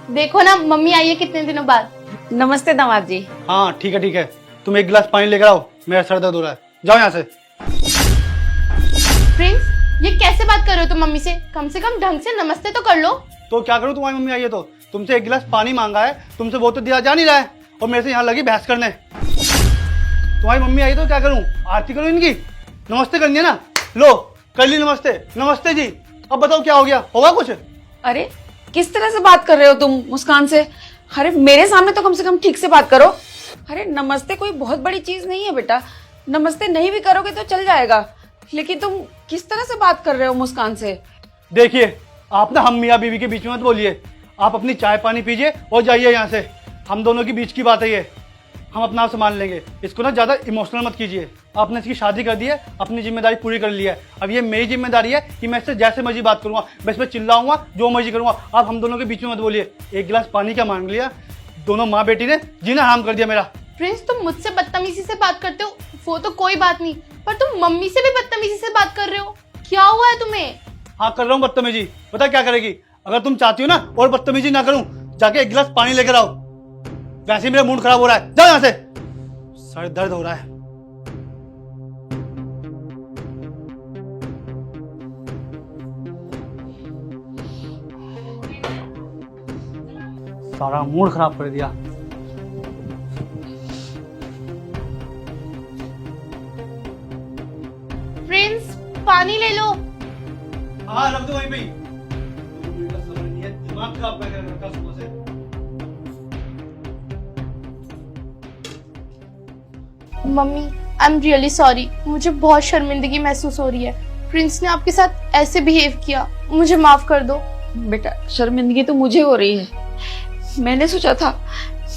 देखो ना मम्मी आई है कितने दिनों बाद। नमस्ते दामाद जी। हाँ ठीक है ठीक है, तुम एक गिलास पानी लेकर आओ, मेरा सर दर्द हो रहा है, जाओ यहाँ से। प्रिंस ये कैसे बात कर रहे हो तुम मम्मी से? कम ढंग से नमस्ते तो कर लो। तो क्या करूँ, तुम्हारी मम्मी आई है तो तुमसे एक गिलास पानी मांगा है, तुमसे वो तो दिया जा नहीं रहा है और मेरे से यहाँ लगी बहस करने। तुम्हारी मम्मी आई तो क्या करूँ, आरती करूँ इनकी? नमस्ते करनी है ना, लो कर ली नमस्ते। नमस्ते जी, अब बताओ क्या हो गया, होगा कुछ? अरे किस तरह से बात कर रहे हो तुम मुस्कान से? अरे मेरे सामने तो कम से कम ठीक से बात करो। अरे नमस्ते कोई बहुत बड़ी चीज नहीं है बेटा, नमस्ते नहीं भी करोगे तो चल जाएगा, लेकिन तुम किस तरह से बात कर रहे हो मुस्कान से? देखिए आप ना हम मियाँ बीवी के बीच में मत बोलिए, आप अपनी चाय पानी पीजिए और जाइए यहाँ से। हम दोनों के बीच की बात है ये, हम अपना आप संभाल लेंगे, इसको ना ज़्यादा इमोशनल मत कीजिए। आपने इसकी शादी कर दी है, अपनी जिम्मेदारी पूरी कर ली है, अब ये मेरी जिम्मेदारी है कि मैं इससे जैसे मर्जी बात करूँगा, मैं इसमें चिल्लाऊंगा, जो मर्जी करूँगा। आप हम दोनों के बीच में मत बोलिए। एक गिलास पानी का मांग लिया, दोनों माँ बेटी ने जीना हराम कर दिया मेरा। प्रिंस तुम मुझसे बदतमीजी से बात करते हो वो तो कोई बात नहीं, पर तुम मम्मी से भी बदतमीजी से बात कर रहे हो, क्या हुआ है तुम्हें? हाँ कर रहा हूँ बदतमीजी, पता क्या करेगी? अगर तुम चाहती हो ना और बदतमीजी ना करूँ, जाके एक गिलास पानी लेकर आओ। वैसे ही मेरा मूड खराब हो रहा है, जाओ यहाँ से, सर दर्द हो रहा है। सारा मूड खराब कर दिया। प्रिंस पानी ले लो। हाँ रख दो वहीं पे ही। समझ नहीं है, दिमाग खराब कर रखा सुबह से। Mummy I am really sorry, मुझे बहुत शर्मिंदगी महसूस हो रही है। प्रिंस ने आपके साथ ऐसे बिहेव किया, मुझे माफ कर दो। बेटा शर्मिंदगी तो मुझे हो रही है, मैंने सोचा था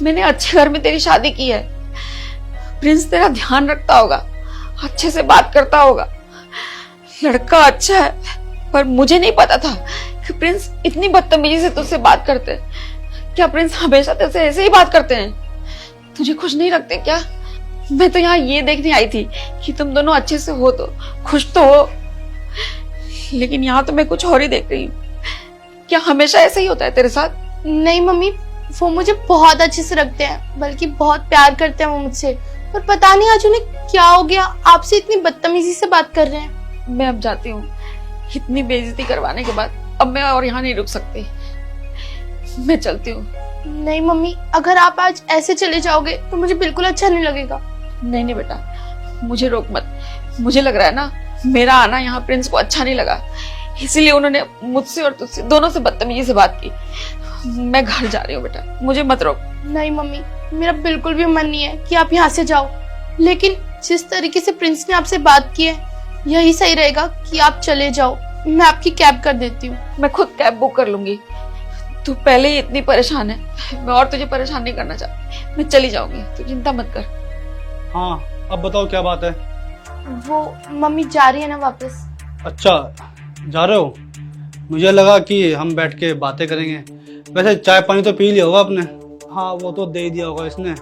मैंने अच्छे घर में तेरी शादी की है, प्रिंस तेरा ध्यान रखता होगा, अच्छे से बात करता होगा, लड़का अच्छा है, पर मुझे नहीं पता था कि प्रिंस इतनी बदतमीजी से तुझसे बात करते हैं। क्या प्रिंस हमेशा तुझसे ऐसे ही बात करते हैं? तुझे खुश नहीं रखते क्या? मैं तो यहाँ ये देखने आई थी कि तुम दोनों अच्छे से हो, तो खुश तो हो, लेकिन यहाँ तो मैं कुछ और ही देख रही हूँ। क्या हमेशा ऐसे ही होता है तेरे साथ? नहीं मम्मी, वो मुझे बहुत अच्छे से रखते हैं, बल्कि बहुत प्यार करते हैं वो मुझसे, पर पता नहीं आज उन्हें क्या हो गया, आपसे इतनी बदतमीजी से बात कर रहे हैं। मैं अब जाती हूँ, इतनी बेइज्जती करवाने के बाद अब मैं और यहाँ नहीं रुक सकती, मैं चलती हूँ। नहीं मम्मी, अगर आप आज ऐसे चले जाओगे तो मुझे बिल्कुल अच्छा नहीं लगेगा। नहीं नहीं बेटा, मुझे रोक मत, मुझे लग रहा है ना मेरा आना यहाँ प्रिंस को अच्छा नहीं लगा, इसीलिए उन्होंने मुझसे और तुझसे दोनों से बदतमीजी से बात की। मैं घर जा रही हूँ बेटा, मुझे मत रोक। नहीं मम्मी, मेरा बिल्कुल भी मन नहीं है कि आप यहाँ से जाओ, लेकिन जिस तरीके से प्रिंस ने आपसे बात की है, यही सही रहेगा कि आप चले जाओ। मैं आपकी कैब कर देती हूँ। मैं खुद कैब बुक कर लूंगी, तू पहले ही इतनी परेशान है, मैं और तुझे परेशान नहीं करना चाहती, मैं चली जाऊंगी, तू चिंता मत कर। हाँ अब बताओ क्या बात है? वो मम्मी जा रही है ना वापस। अच्छा जा रहे हो, मुझे लगा कि हम बैठ के बातें करेंगे। वैसे चाय पानी तो पी लिया होगा आपने? हाँ वो तो दे ही दिया होगा इसने।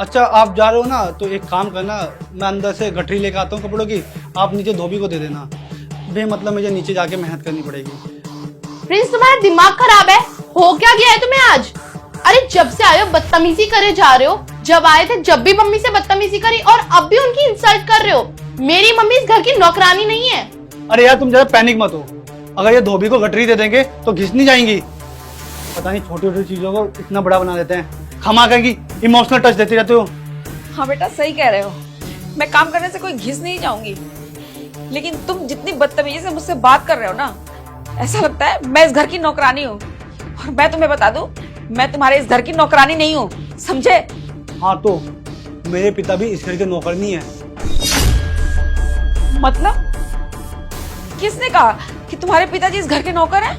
अच्छा आप जा रहे हो ना, तो एक काम करना, मैं अंदर से गठरी लेकर आता हूँ कपड़ों की, आप नीचे धोबी को दे देना, मतलब मुझे नीचे जाके मेहनत करनी पड़ेगी। प्रिंस तुम्हारा दिमाग खराब है, हो क्या गया है तुम्हें आज? अरे जब से आए हो बदतमीजी करे जा रहे हो, जब आए थे जब भी मम्मी से बदतमीजी करी और अब भी उनकी इंसल्ट कर रहे हो। मेरी मम्मी इस घर की नौकरानी नहीं है। अरे यार तुम ज्यादा पैनिक मत हो, अगर ये धोबी को गठरी दे देंगे तो घिस नहीं जाएंगी। पता नहीं छोटी छोटी चीजों को इतना बड़ा बना देते हैं, खमा कहेंगी इमोशनल टच देते रहते हो। हाँ बेटा सही कह रहे हो, मैं काम करने से कोई घिस नहीं जाऊंगी, लेकिन तुम जितनी बदतमीजी से मुझसे बात कर रहे हो ना, ऐसा लगता है मैं इस घर की नौकरानी हूँ, और मैं तुम्हें बता दूं, मैं तुम्हारे इस घर की नौकरानी नहीं हूँ, समझे? हाँ तो मेरे पिता भी इस घर के नौकर नहीं है। मतलब किसने कहा कि तुम्हारे पिताजी इस घर के नौकर हैं?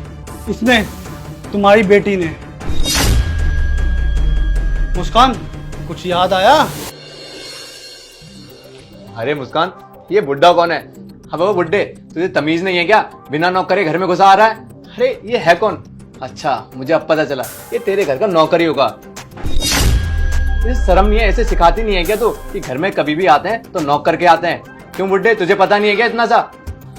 इसने, तुम्हारी बेटी ने। मुस्कान कुछ याद आया? अरे मुस्कान, ये बुड्ढा कौन है? अब वो बुड्ढे, तुझे तमीज नहीं है क्या? बिना नौकर के घर में घुसा आ रहा है। अरे ये है कौन? अच्छा मुझे अब पता चला, ये तेरे घर का नौकर ही होगा। तुझे शर्म नहीं है? ऐसे सिखाती नहीं है क्या तू कि घर में कभी भी आते हैं तो नौकर के आते हैं? क्यों बुड्ढे, तुझे पता नहीं है क्या इतना सा?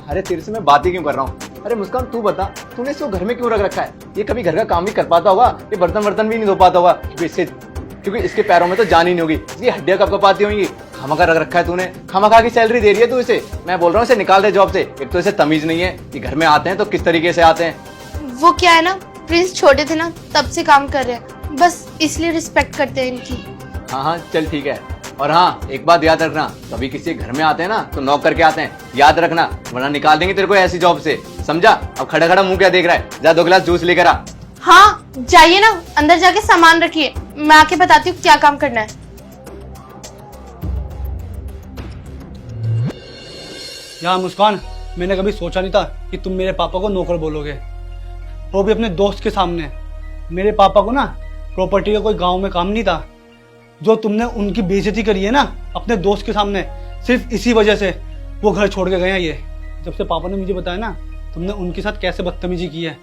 अरे तेरे से मैं बात ही क्यों कर रहा हूँ? अरे मुस्कान तू बता, तूने इसको घर में क्यों रख रखा है? ये कभी घर का काम भी कर पाता होगा? ये बर्तन वर्तन भी नहीं धो पाता होगा? क्योंकि इसके पैरों में तो जान ही नहीं होगी, इसकी हड्डियां कब कपाती होंगी। खामखा रख रखा है तूने, खामखा की सैलरी दे रही है तू इसे। मैं बोल रहा हूँ इसे निकाल दे जॉब से। एक तो इसे तमीज नहीं है कि घर में आते हैं तो किस तरीके से आते हैं। वो क्या है ना, प्रिंस छोटे थे ना तब से काम कर रहे हैं, बस इसलिए रिस्पेक्ट करते हैं इनकी। हाँ हाँ चल ठीक है। और हाँ एक बात याद रखना, कभी किसी के घर में आते हैं ना तो नॉक करके आते हैं, याद रखना, वरना निकाल देंगे तेरे को ऐसी जॉब से, समझा? अब खड़ा खड़ा मुंह क्या देख रहा है? जा 2 गिलास जूस लेकर आ। हाँ जाइए ना, अंदर जाके सामान रखिए, मैं आके बताती हूँ क्या काम करना है। यार मुस्कान, मैंने कभी सोचा नहीं था कि तुम मेरे पापा को नौकर बोलोगे, वो भी अपने दोस्त के सामने। मेरे पापा को ना प्रॉपर्टी का कोई गांव में काम नहीं था। जो तुमने उनकी बेइज्जती करी है ना अपने दोस्त के सामने, सिर्फ इसी वजह से वो घर छोड़ के गए हैं। ये जब से पापा ने मुझे बताया ना तुमने उनके साथ कैसे बदतमीजी की है,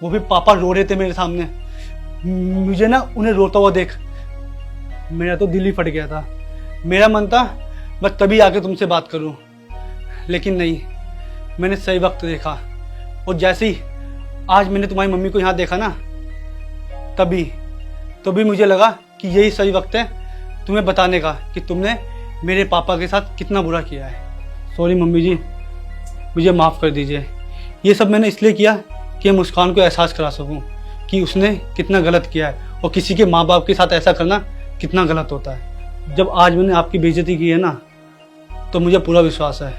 वो भी पापा रो रहे थे मेरे सामने। मुझे ना उन्हें रोता हुआ देख मेरा तो दिल ही फट गया था। मेरा मन था मैं तभी आके तुमसे बात करूं, लेकिन नहीं, मैंने सही वक्त देखा। और जैसे ही आज मैंने तुम्हारी मम्मी को यहाँ देखा ना, तभी मुझे लगा कि यही सही वक्त है तुम्हें बताने का कि तुमने मेरे पापा के साथ कितना बुरा किया है। सॉरी मम्मी जी, मुझे माफ़ कर दीजिए। ये सब मैंने इसलिए किया कि मुस्कान को एहसास करा सकूं कि उसने कितना गलत किया है और किसी के माँ बाप के साथ ऐसा करना कितना गलत होता है। जब आज मैंने आपकी बेइज्जती की है ना, तो मुझे पूरा विश्वास है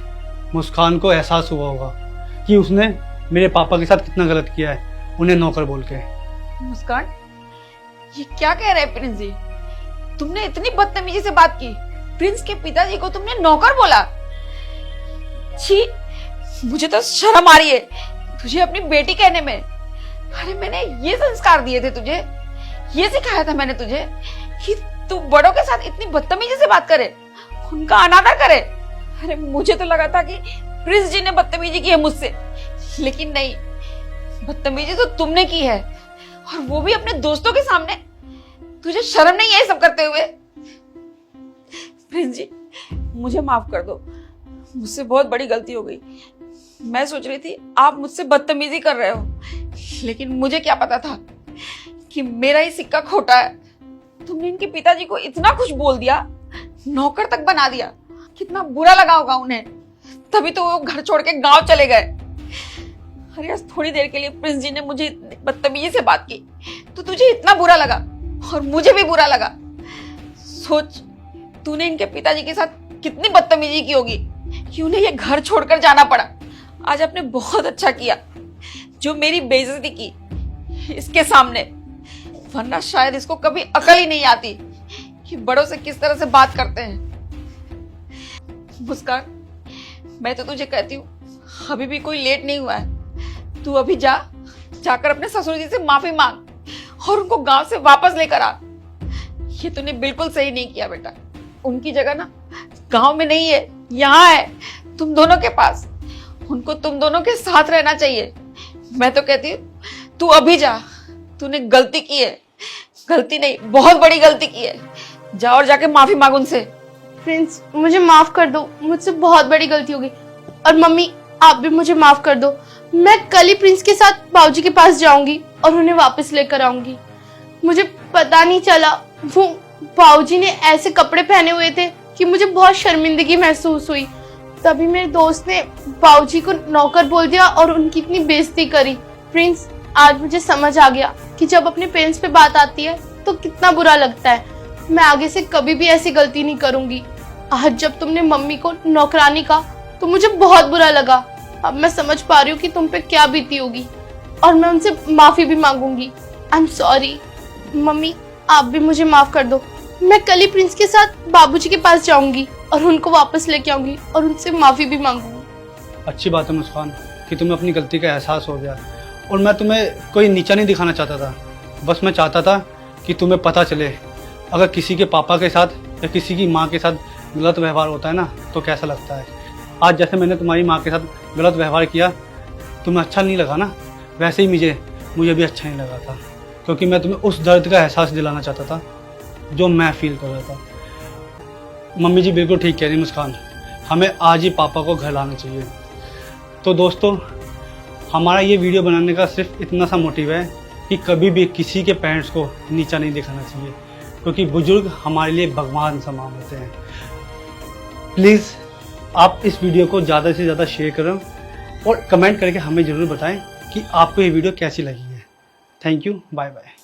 मुस्कान को एहसास हुआ होगा कि उसने मेरे पापा के साथ कितना गलत किया है उन्हें नौकर बोल के। मुस्कान, ये क्या कह रहे हैं प्रिंस जी? तुमने इतनी बदतमीजी से बात की, प्रिंस के पिताजी को तुमने नौकर बोला? छी, मुझे तो शर्म आ रही है तुझे अपनी बेटी कहने में। अरे मैंने ये संस्कार दिए थे तुझे, ये सिखाया था मैंने तुझे कि तू बड़ों के साथ इतनी बदतमीजी से बात करे, उनका अनादर करे। अरे मुझे तो लगा था कि प्रिंस जी ने बदतमीजी की है मुझसे, लेकिन नहीं, बदतमीजी तो तुमने की है, और वो भी अपने दोस्तों के सामने। तुझे शर्म नहीं है ये सब करते हुए? प्रिंस जी, मुझे माफ कर दो, मुझसे बहुत बड़ी गलती हो गई। मैं सोच रही थी आप मुझसे बदतमीजी कर रहे हो, लेकिन मुझे क्या पता था कि मेरा ही सिक्का खोटा है। तुमने इनके पिताजी को इतना कुछ बोल दिया, नौकर तक बना दिया। कितना बुरा लगा होगा उन्हें, तभी तो वो घर छोड़ के गांव चले गए। अरे आज थोड़ी देर के लिए प्रिंस जी ने मुझे इतनी बदतमीजी से बात की तो तुझे इतना बुरा लगा, और मुझे भी बुरा लगा। सोच, तूने इनके पिताजी के साथ कितनी बदतमीजी की होगी कि उन्हें ये घर छोड़कर जाना पड़ा। आज आपने बहुत अच्छा किया जो मेरी बेइज्जती की इसके सामने, वरना शायद इसको कभी अकल ही नहीं आती कि बड़ों से किस तरह से बात करते हैं। मुस्कान, मैं तो तुझे कहती हूँ अभी भी कोई लेट नहीं हुआ है। तू अभी जाकर अपने ससुर जी से माफी मांग और उनको गांव से वापस लेकर आ। ये तूने बिल्कुल सही नहीं किया बेटा। उनकी जगह ना गांव में नहीं है, यहाँ है तुम दोनों के पास। उनको तुम दोनों के साथ रहना चाहिए। मैं तो कहती हूँ तू अभी जा, तूने गलती की है, गलती नहीं बहुत बड़ी गलती की है। जा और जाके माफी मांग उनसे। प्रिंस मुझे माफ कर दो, मुझसे बहुत बड़ी गलती हो गई। और मम्मी आप भी मुझे माफ कर दो। मैं कल ही प्रिंस के साथ बाबूजी के पास जाऊंगी और उन्हें वापस लेकर आऊंगी। मुझे पता नहीं चला, वो बाबूजी ने ऐसे कपड़े पहने हुए थे कि मुझे बहुत शर्मिंदगी महसूस हुई। तभी मेरे दोस्त ने बाबूजी को नौकर बोल दिया और उनकी इतनी बेइज्जती करी। प्रिंस आज मुझे समझ आ गया कि जब अपने पेरेंट्स पे बात आती है तो कितना बुरा लगता है। मैं आगे से कभी भी ऐसी गलती नहीं करूंगी। आज जब तुमने मम्मी को नौकरानी कहा तो मुझे बहुत बुरा लगा। अब मैं समझ पा रही हूँ कि तुम पे क्या बीती होगी, और मैं उनसे माफी भी मांगूंगी। I am sorry. मम्मी आप भी मुझे माफ कर दो। मैं कल ही प्रिंस के साथ बाबूजी के पास जाऊंगी और उनको वापस लेके आऊंगी और उनसे माफी भी मांगूंगी। अच्छी बात है मुस्कान कि तुम्हें अपनी गलती का एहसास हो गया, और मैं तुम्हें कोई नीचा नहीं दिखाना चाहता था। बस मैं चाहता था कि तुम्हें पता चले अगर किसी के पापा के साथ या किसी की माँ के साथ गलत व्यवहार होता है ना तो कैसा लगता है। आज जैसे मैंने तुम्हारी माँ के साथ गलत व्यवहार किया, तुम्हें अच्छा नहीं लगा ना, वैसे ही मुझे भी अच्छा नहीं लगा था, क्योंकि मैं तुम्हें उस दर्द का एहसास दिलाना चाहता था जो मैं फील कर रहा था। मम्मी जी बिल्कुल ठीक कह रही मुस्कान, हमें आज ही पापा को घर लाना चाहिए। तो दोस्तों, हमारा ये वीडियो बनाने का सिर्फ इतना सा मोटिव है कि कभी भी किसी के पेरेंट्स को नीचा नहीं दिखाना चाहिए, क्योंकि बुजुर्ग हमारे लिए भगवान समान होते हैं। प्लीज़ आप इस वीडियो को ज़्यादा से ज़्यादा शेयर करें और कमेंट करके हमें ज़रूर बताएं कि आपको ये वीडियो कैसी लगी है। Thank you, bye bye.